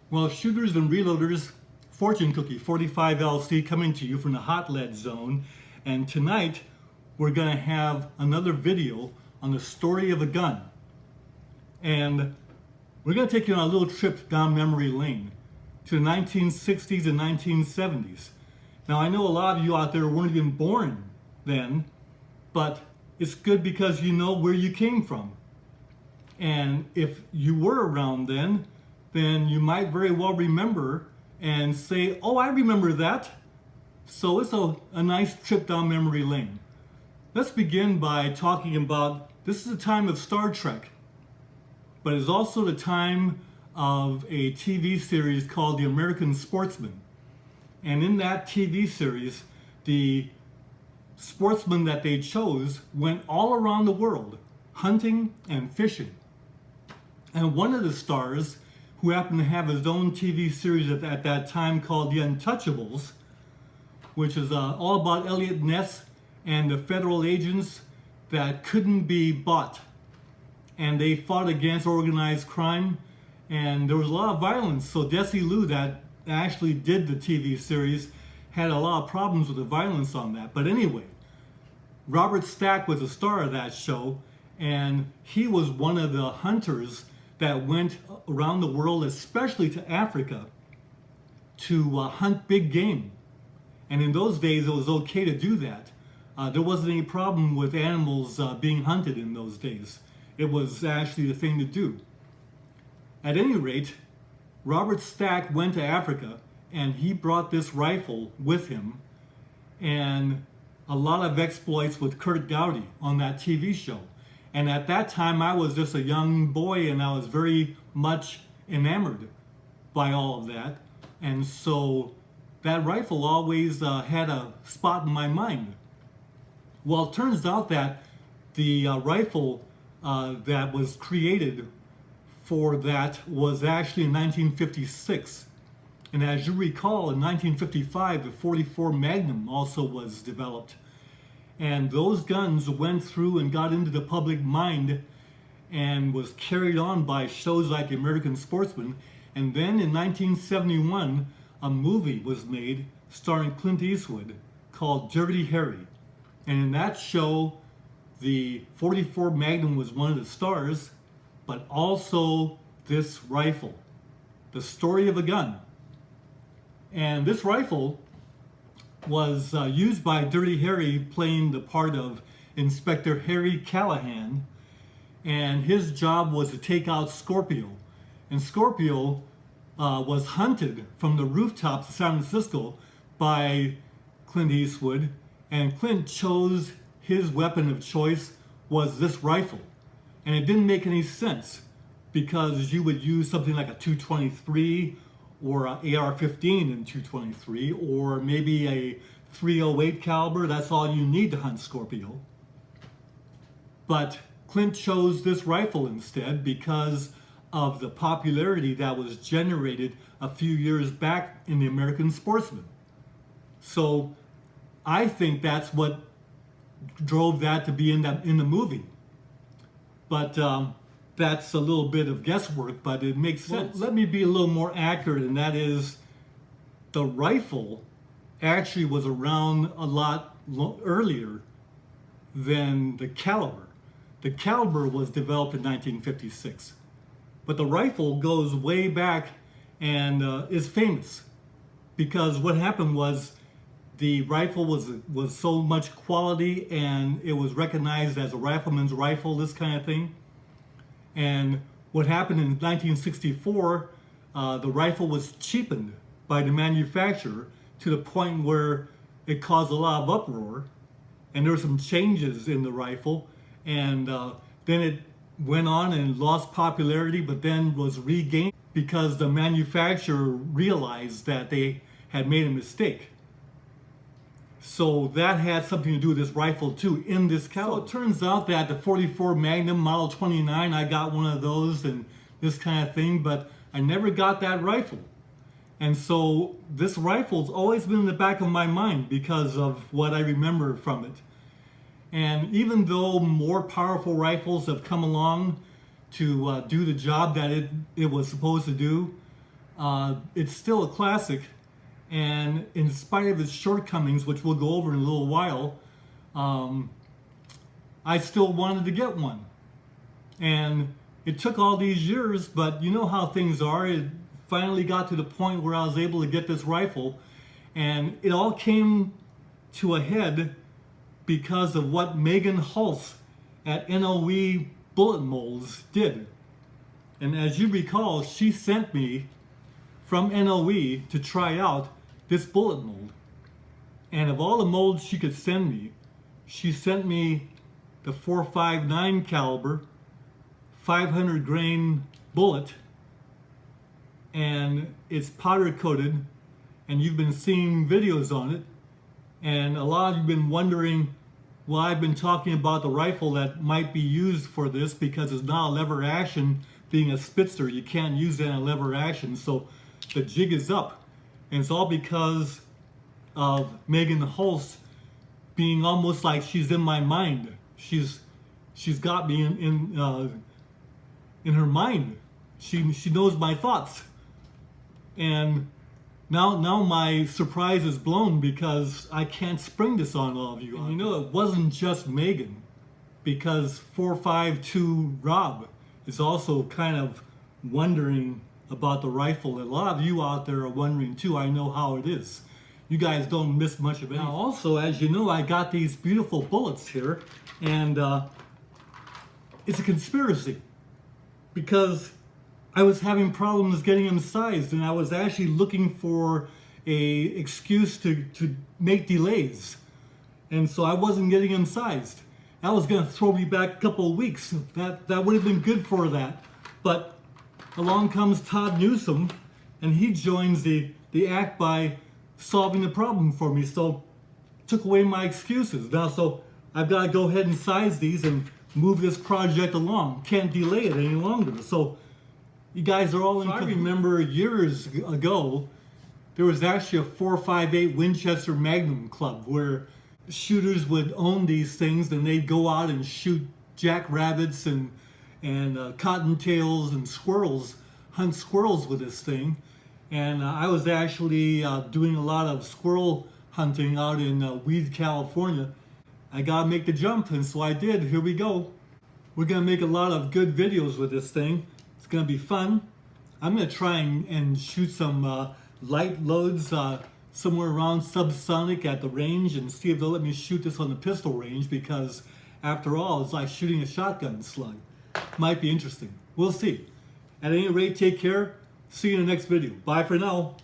Well, shooters and reloaders, Fortune Cookie 45LC coming to you from the Hot Lead Zone. And tonight we're going to have another video on the story of a gun. And we're going to take you on a little trip down memory lane to the 1960s and 1970s. Now, I know a lot of you out there weren't even born then, but it's good because you know where you came from. And if you were around then you might very well remember and say, oh, I remember that. So it's a nice trip down memory lane. Let's begin by talking about, this is a time of Star Trek, but it's also the time of a TV series called The American Sportsman. And in that TV series, the sportsmen that they chose went all around the world hunting and fishing. And one of the stars, who happened to have his own TV series at that time called The Untouchables, which is all about Elliot Ness and the federal agents that couldn't be bought. And they fought against organized crime, and there was a lot of violence. So Desilu, that actually did the TV series, had a lot of problems with the violence on that. But anyway, Robert Stack was a star of that show, and he was one of the hunters that went around the world, especially to Africa, to hunt big game. And in those days, it was okay to do that. There wasn't any problem with animals being hunted in those days. It was actually the thing to do. At any rate, Robert Stack went to Africa, and he brought this rifle with him, and a lot of exploits with Kurt Gowdy on that TV show. And at that time, I was just a young boy, and I was very much enamored by all of that. And so that rifle always had a spot in my mind. Well, it turns out that the rifle that was created for that was actually in 1956. And as you recall, in 1955, the .44 Magnum also was developed. And those guns went through and got into the public mind and was carried on by shows like American Sportsman. And then in 1971, a movie was made starring Clint Eastwood called Dirty Harry. And in that show, the .44 Magnum was one of the stars, but also this rifle, the story of a gun. And this rifle was used by Dirty Harry, playing the part of Inspector Harry Callahan, and his job was to take out Scorpio. And Scorpio was hunted from the rooftops of San Francisco by Clint Eastwood, and Clint chose his weapon of choice was this rifle. And it didn't make any sense, because you would use something like a .223 or an AR-15 in .223, or maybe a .308 caliber. That's all you need to hunt Scorpio. But Clint chose this rifle instead because of the popularity that was generated a few years back in the American Sportsman. So I think that's what drove that to be in the movie. But that's a little bit of guesswork, but it makes sense. Well, let me be a little more accurate, and that is the rifle actually was around a lot earlier than the caliber. The caliber was developed in 1956, but the rifle goes way back and is famous because what happened was the rifle was so much quality, and it was recognized as a rifleman's rifle, this kind of thing. And what happened in 1964, the rifle was cheapened by the manufacturer to the point where it caused a lot of uproar, and there were some changes in the rifle, and then it went on and lost popularity, but then was regained because the manufacturer realized that they had made a mistake. So that had something to do with this rifle too, in this caliber. So it turns out that the .44 Magnum Model 29, I got one of those and this kind of thing, but I never got that rifle. And so this rifle's always been in the back of my mind because of what I remember from it. And even though more powerful rifles have come along to do the job that it was supposed to do, it's still a classic, and in spite of its shortcomings, which we'll go over in a little while, I still wanted to get one. And it took all these years, but you know how things are. It finally got to the point where I was able to get this rifle, and it all came to a head because of what Megan Hulse at NOE Bullet Molds did. And as you recall, she sent me from NOE to try out this bullet mold. And of all the molds she could send me, she sent me the .459 caliber 500 grain bullet, and it's powder coated, and you've been seeing videos on it, and a lot of you have been wondering, well, I've been talking about the rifle that might be used for this because it's not a lever action. Being a Spitzer, you can't use that in a lever action, so the jig is up. And it's all because of Megan Hulse being almost like she's in my mind. She's got me in her mind. She knows my thoughts. And now my surprise is blown because I can't spring this on all of you. And you know, it wasn't just Megan, because 452 Rob is also kind of wondering about the rifle. A lot of you out there are wondering too. I know how it is. You guys don't miss much of it. Now also, as you know, I got these beautiful bullets here, and it's a conspiracy because I was having problems getting them sized, and I was actually looking for a excuse to make delays, and so I wasn't getting them sized. That was going to throw me back a couple of weeks. That would have been good for that. But along comes Todd Newsom, and he joins the act by solving the problem for me. So took away my excuses. Now, so I've got to go ahead and size these and move this project along. Can't delay it any longer. So you guys are all in. So I remember years ago, there was actually a 4.58 Winchester Magnum Club where shooters would own these things, and they'd go out and shoot jackrabbits and cottontails and squirrels, hunt squirrels with this thing. And I was actually doing a lot of squirrel hunting out in Weed, California. I gotta make the jump, and so I did. Here we go. We're gonna make a lot of good videos with this thing. It's gonna be fun. I'm gonna try and shoot some light loads somewhere around subsonic at the range and see if they'll let me shoot this on the pistol range, because after all, it's like shooting a shotgun slug. Might be interesting. We'll see. At any rate, take care. See you in the next video. Bye for now.